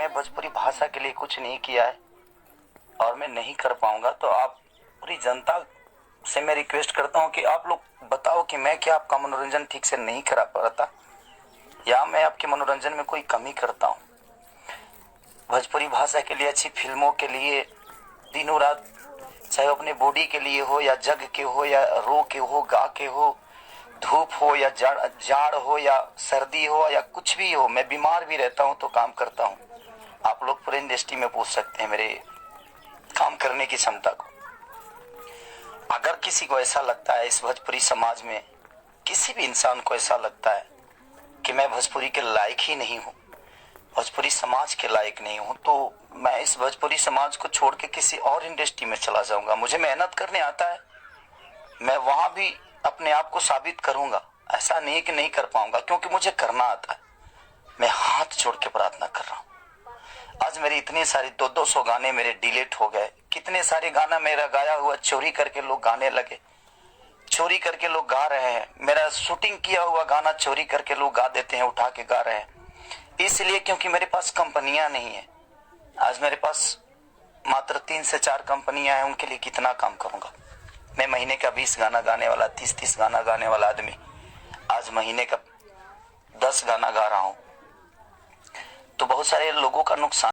मैं भोजपुरी भाषा के लिए कुछ नहीं किया है और मैं नहीं कर पाऊंगा, तो आप पूरी जनता से मैं रिक्वेस्ट करता हूं कि आप लोग बताओ कि मैं क्या आपका मनोरंजन ठीक से नहीं करा पाता या मैं आपके मनोरंजन में कोई कमी करता हूं। भोजपुरी भाषा के लिए, अच्छी फिल्मों के लिए दिनों रात, चाहे अपने बॉडी के लिए हो या जग के हो या रो के हो, गा के हो, धूप हो या जाड़ हो या सर्दी हो या कुछ भी हो, मैं बीमार भी रहता हूं तो काम करता हूं। आप लोग पूरे इंडस्ट्री में पूछ सकते हैं मेरे काम करने की क्षमता को। अगर किसी को ऐसा लगता है, इस भोजपुरी समाज में किसी भी इंसान को ऐसा लगता है कि मैं भोजपुरी के लायक ही नहीं हूं, भोजपुरी समाज के लायक नहीं हूं, तो मैं इस भोजपुरी समाज को छोड़ के किसी और इंडस्ट्री में चला जाऊंगा। मुझे मेहनत करने आता है, मैं वहां भी अपने आप को साबित करूंगा। ऐसा नहीं कि नहीं कर पाऊंगा, क्योंकि मुझे करना आता है। मैं हाथ जोड़ के प्रार्थना कर रहा हूं। आज मेरी इतनी सारी 200 गाने मेरे डिलीट हो गए। कितने सारे गाना मेरा गाया हुआ चोरी करके लोग गाने लगे, चोरी करके लोग गा रहे हैं। मेरा शूटिंग किया हुआ गाना चोरी करके लोग गा देते हैं, उठा के गा रहे हैं। इसलिए क्योंकि मेरे पास कंपनियां नहीं है। आज मेरे पास मात्र 3 से 4 कंपनियां हैं, उनके लिए कितना काम करूंगा मैं। महीने का 20 गाना गाने वाला, 30 गाना गाने वाला आदमी आज महीने का 10 गाना गा रहा हूं, तो बहुत सारे लोगों का नुकसान